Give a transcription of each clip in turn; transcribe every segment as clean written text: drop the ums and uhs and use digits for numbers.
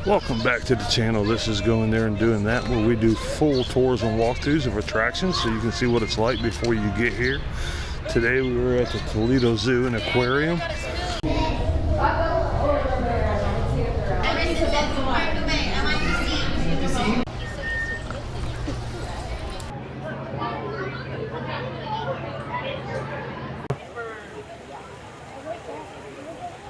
Welcome back to the channel. This is Going There and Doing That, where we do full tours and walkthroughs of attractions so you can see what it's like before you get here. Today we were at the Toledo Zoo and Aquarium.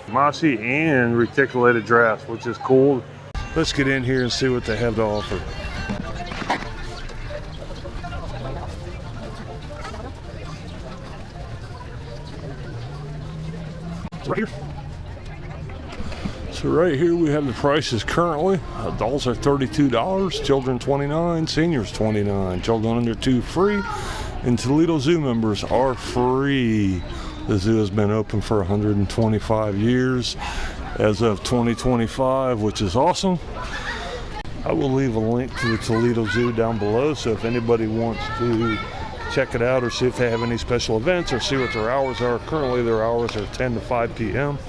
Mossy and reticulated giraffes, which is cool. Let's get in here and see what they have to offer. So right here we have the prices currently. Adults are $32, children $29, seniors $29, children under 2 free, and Toledo Zoo members are free. The zoo has been open for 125 years as of 2025, which is awesome. I will leave a link to the Toledo Zoo down below, so if anybody wants to check it out or see if they have any special events or see what their hours are. Currently their hours are 10 to 5 p.m.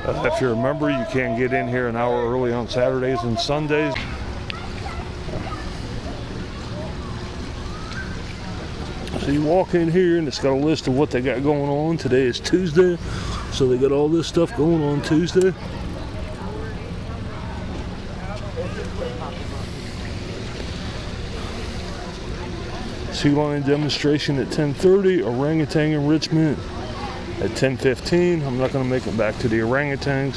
If you're a member, you can get in here an hour early on Saturdays and Sundays. So you walk in here and it's got a list of what they got going on. Today is Tuesday, so they got all this stuff going on Tuesday. Sea lion demonstration at 10:30, orangutan enrichment at 10:15. I'm not going to make it back to the orangutans.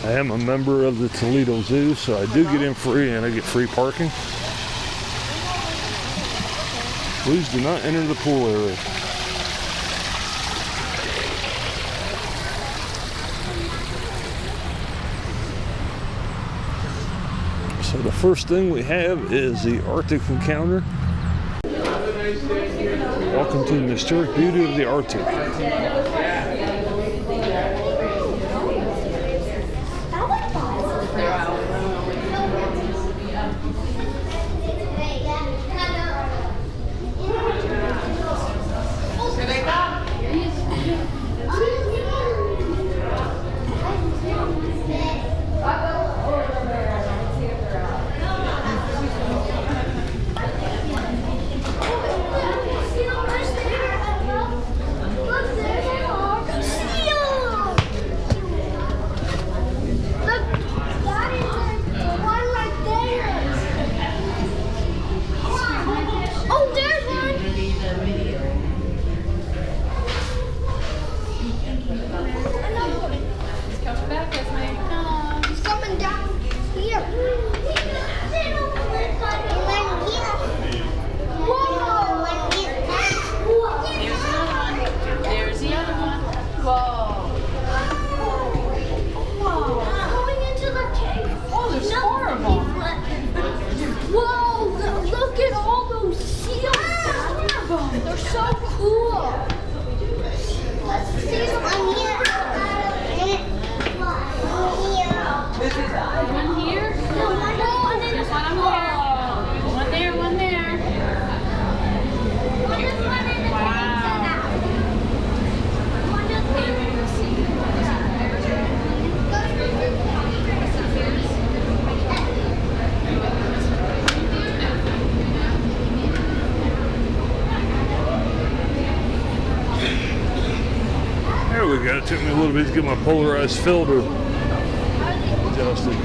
I am a member of the Toledo Zoo, so I do get in free and I get free parking. Please do not enter the pool area. So the first thing we have is the Arctic encounter. Welcome to the historic beauty of the Arctic. It took me a little bit to get my polarized filter adjusted.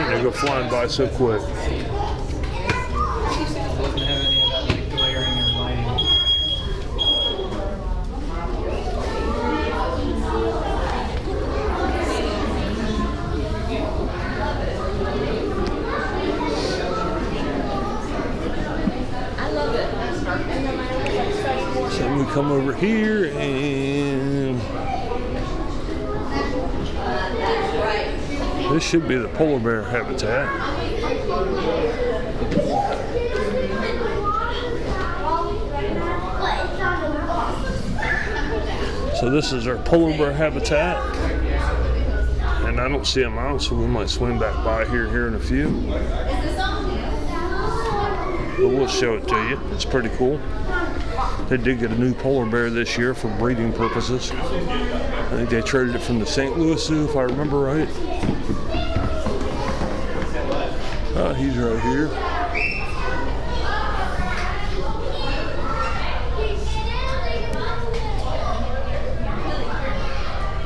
They go flying by so quick. Then we come over here and this should be the polar bear habitat. So this is our polar bear habitat. And I don't see them out, so we might swim back by here in a few. But we'll show it to you. It's pretty cool. They did get a new polar bear this year for breeding purposes. I think they traded it from the St. Louis Zoo, if I remember right. He's right here.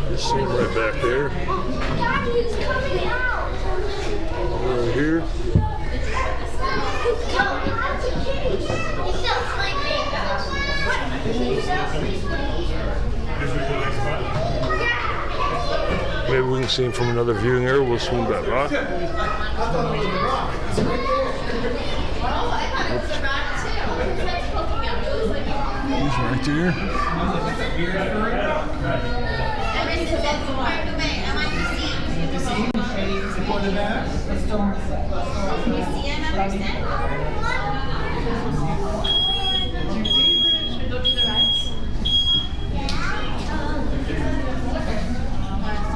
Just see him right back there. Right here. Maybe we can see him from another viewing area. We'll swing back by. He's right there.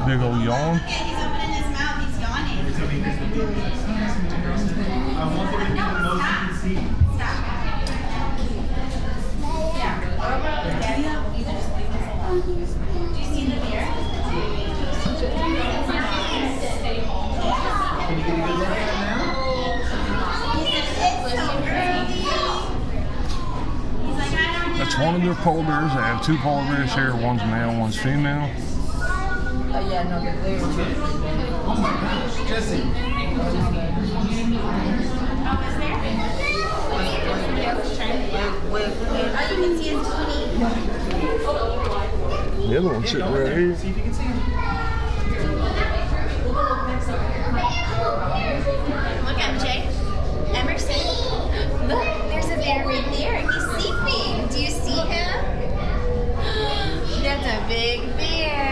Big old yawn. He's opening his mouth. He's yawning. Stop. Yeah. Do you see the beer? That's one of their polar bears. They have two polar bears here. One's male, one's female. Oh yeah, no, they're there. Oh, Jesse. you can see his booty. The other one's sitting right here. See if you can see him. Look at him, Jay. Emerson. Look, there's a bear right there. He's sleeping. Do you see him? That's a big bear.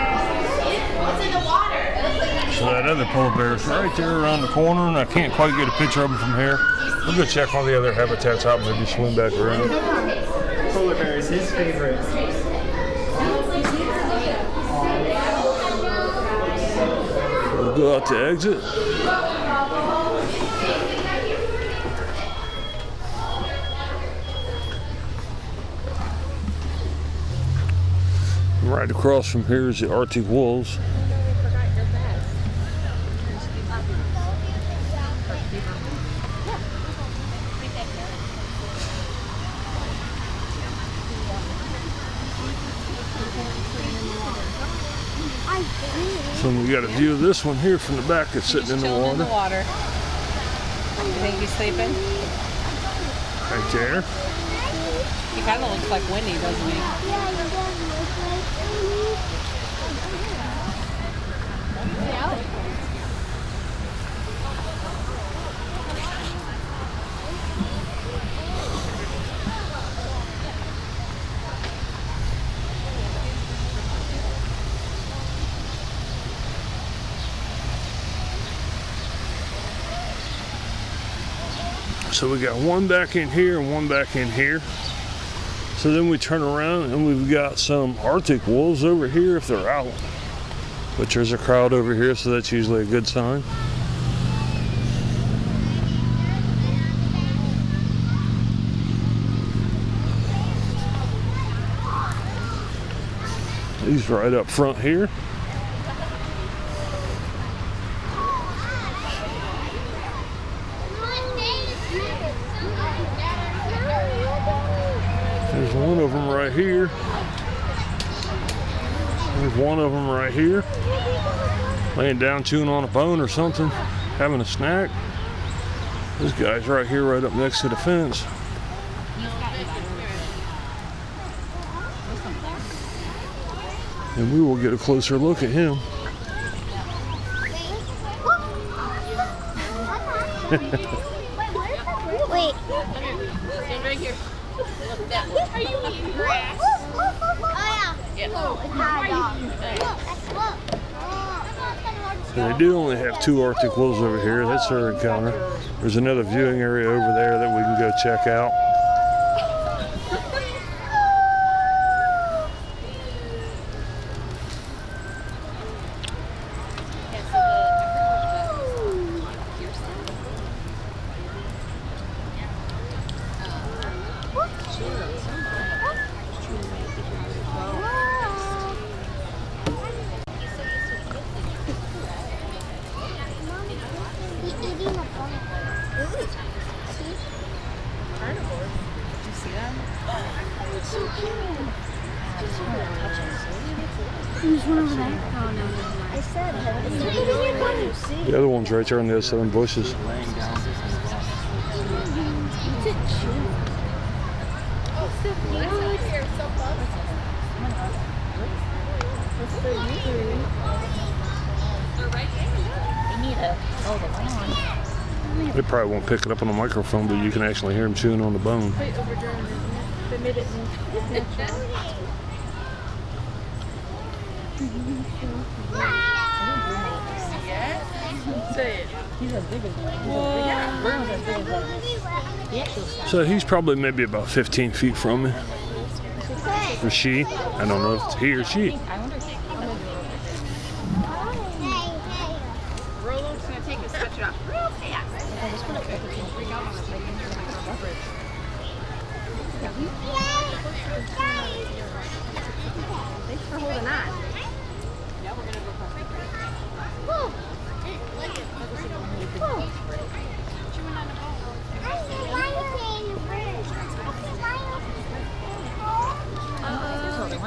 What's in the water? It looks like So that other polar bear is right there around the corner, and I can't quite get a picture of him from here. We'll go check all the other habitats out and maybe swim back around. Polar bear is his favorite. We'll go out to exit. Right across from here is the Arctic wolves. So we got a view of this one here from the back that's sitting in the water. You think he's sleeping? Right there. He kind of looks like Winnie, doesn't he? So we got one back in here and one back in here. So then we turn around and we've got some Arctic wolves over here if they're out. But there's a crowd over here, so that's usually a good sign. He's right up front here. There's one of them right here. There's one of them right here. Laying down chewing on a bone or something, having a snack. This guy's right here, right up next to the fence. And we will get a closer look at him. Wait. Stand right here. Are you eating grass? Oh yeah. Look, it's high dog. Look. So they do only have 2 Arctic wolves over here. That's their encounter. There's another viewing area over there that we can go check out. There's one over there. Oh no, I said The other one's right there on the other side of the bushes. They probably won't pick it up on the microphone, but you can actually hear them chewing on the bone. So he's probably maybe about 15 feet from me. Or she. I don't know if it's he or she. Rolo's gonna take his sweatshirt off real fast. Thanks for holding on. Yeah, we're gonna go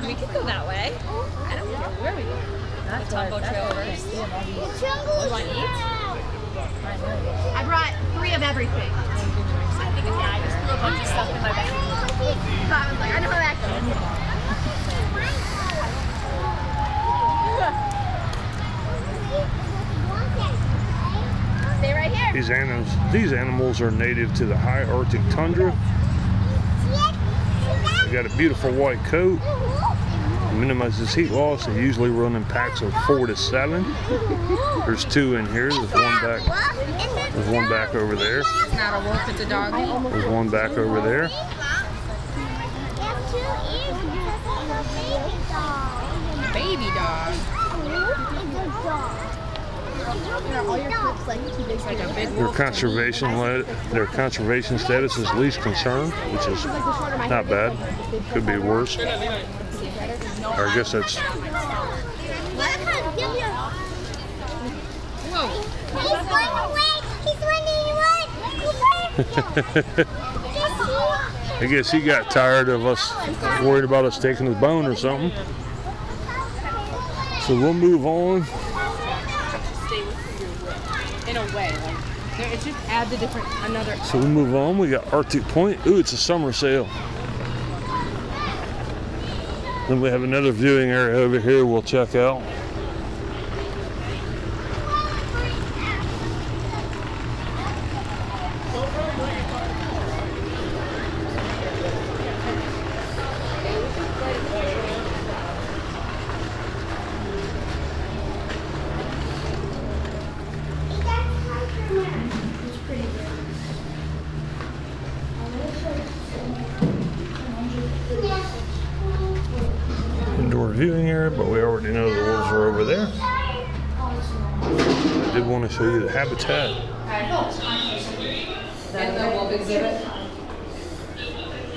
we could go that way. I don't care where we go. That's Tumble Trail first. You want to eat? I brought 3 of everything. I think I just threw a bunch of stuff in my bag. I was like, I know how to act. Stay right here. These animals are native to the high Arctic tundra. They got a beautiful white coat. Minimizes heat loss. They usually run in packs of 4 to 7. There's 2 in here. There's one back. There's one back over there. It's not a wolf, it's a dog. There's one back over there. Baby dog. It's like a big wolf. Their conservation status is least concern, which is not bad. Could be worse. Or I guess that's. I guess he got tired of us, worried about us taking his bone or something. So we'll move on. In a way, like it just adds a different another. So we move on. We got Arctic Point. Ooh, it's a summer sale. Then we have another viewing area over here we'll check out. Indoor viewing area, but we already know the wolves are over there. I did want to show you the habitat. And the wolf exhibit.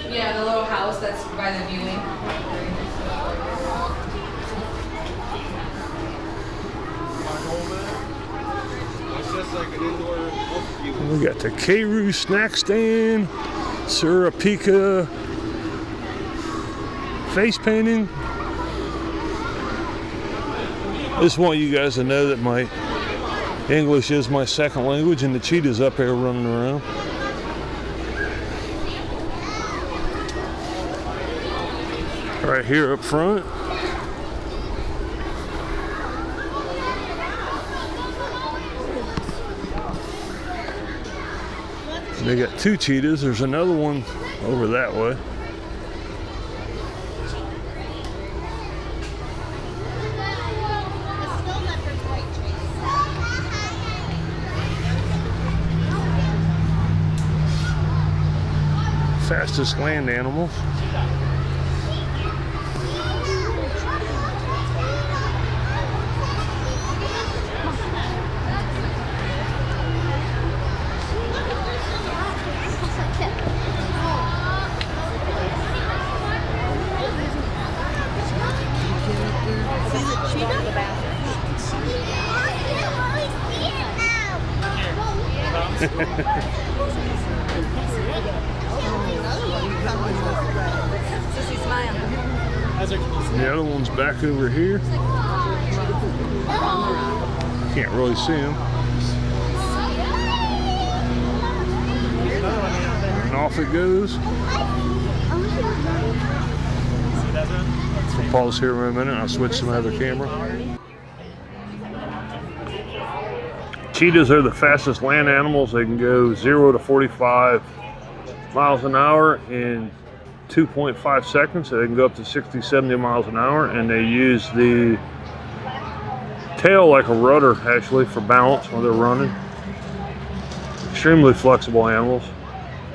Yeah, the little house that's by the viewing. We got the Keiru snack stand, Surapika face painting. Just want you guys to know that my English is my second language, and the cheetah's up here running around. Right here up front. They got 2 cheetahs. There's another one over that way. Fastest land animals. The other one's back over here. Can't really see him. And off it goes. I'll pause here for a minute. I'll switch to my other camera. Cheetahs are the fastest land animals. They can go 0 to 45 miles an hour in 2.5 seconds. So they can go up to 60, 70 miles an hour, and they use the tail like a rudder actually for balance while they're running. Extremely flexible animals,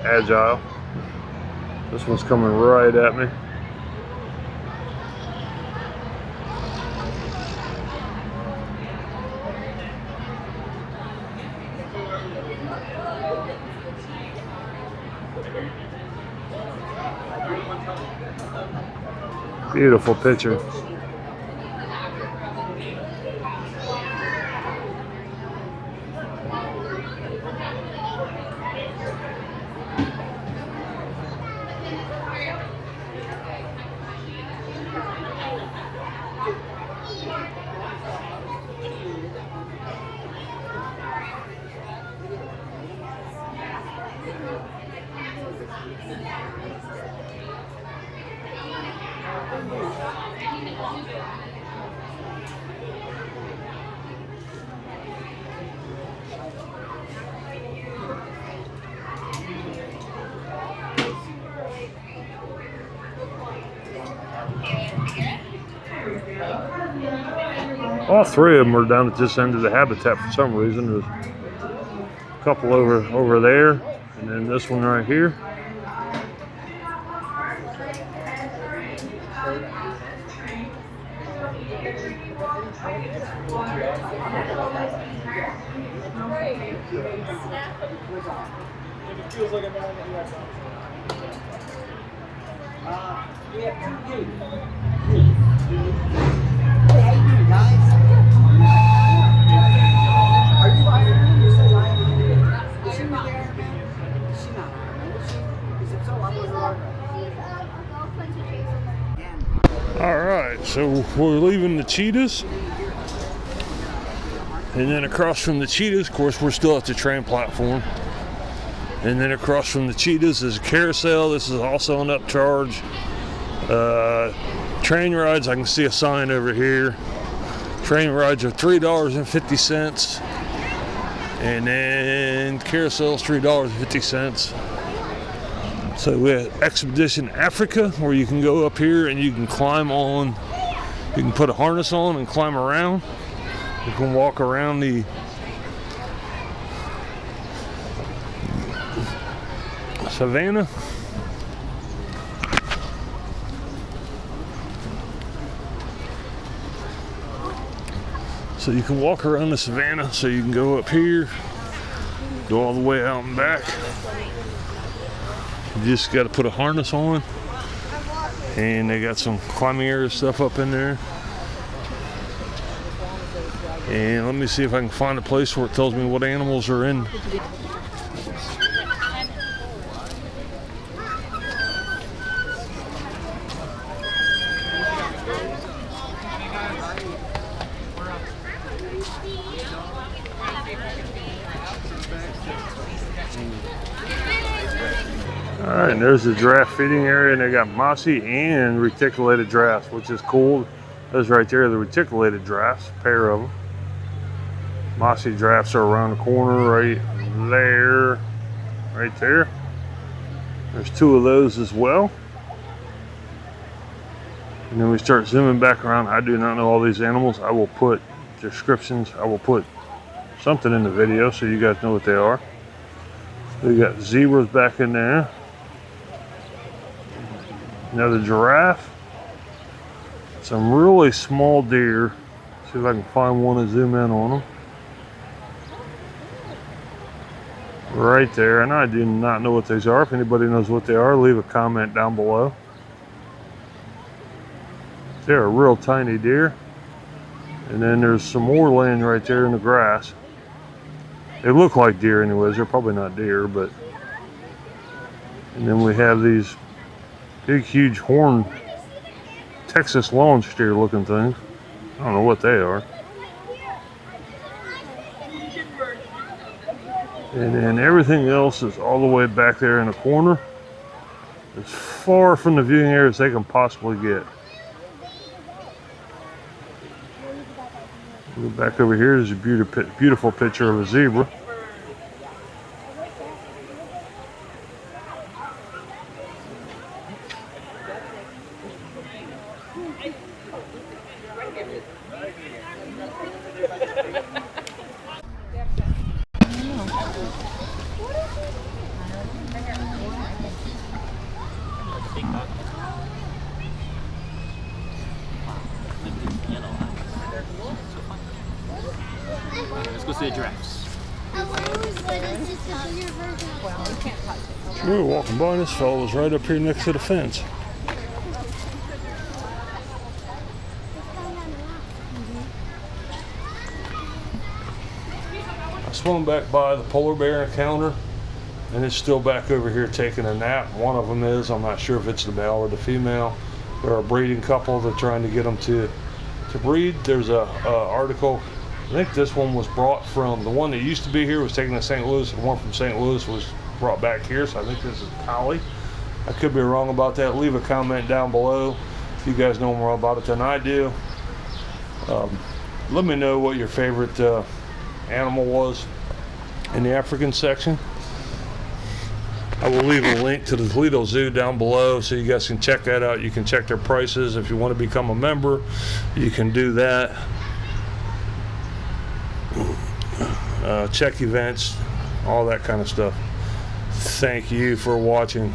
agile. This one's coming right at me. Beautiful picture. All 3 of them are down at this end of the habitat for some reason. There's a couple over there, and then this one right here. Alright, so we're leaving the cheetahs. And then across from the cheetahs, of course, we're still at the train platform. And then across from the cheetahs is a carousel. This is also an upcharge. Train rides, I can see a sign over here. Train rides are $3.50. And then carousels, $3.50. So we have Expedition Africa, where you can go up here and you can climb on. You can put a harness on and climb around. You can walk around the savannah. So you can walk around the savannah. So you can go up here, go all the way out and back. You just got to put a harness on, and they got some climbing area stuff up in there. And let me see if I can find a place where it tells me what animals are in. Alright, and there's the giraffe feeding area, and they got mossy and reticulated giraffes, which is cool. Those right there, the reticulated giraffes, a pair of them. Mossy giraffes are around the corner right there. right there. There's 2 of those as well. And then we start zooming back around. I do not know all these animals. I will put descriptions. I will put something in the video so you guys know what they are. We got zebras back in there. Another giraffe. Some really small deer. See if I can find one and zoom in on them. Right there, and I do not know what these are. If anybody knows what they are, leave a comment down below. They're a real tiny deer. And then there's some more laying right there in the grass. They look like deer anyways. They're probably not deer, but. And then we have these big, huge horn Texas lawn steer looking things. I don't know what they are. And then everything else is all the way back there in the corner, as far from the viewing area as they can possibly get. Go back over here. There's a beautiful picture of a zebra. Let's go see the giraffes. We were walking by and this fellow was right up here next to the fence. I swung back by the polar bear encounter, and it's still back over here taking a nap. One of them is. I'm not sure if it's the male or the female. They're a breeding couple. They're trying to get them to breed. There's a article. I think this one was brought from, the one that used to be here was taken to St. Louis. The one from St. Louis was brought back here, so I think this is collie. I could be wrong about that. Leave a comment down below if you guys know more about it than I do. Let me know what your favorite animal was in the African section. I will leave a link to the Toledo Zoo down below so you guys can check that out. You can check their prices. If you want to become a member, you can do that. Check events, all that kind of stuff. Thank you for watching.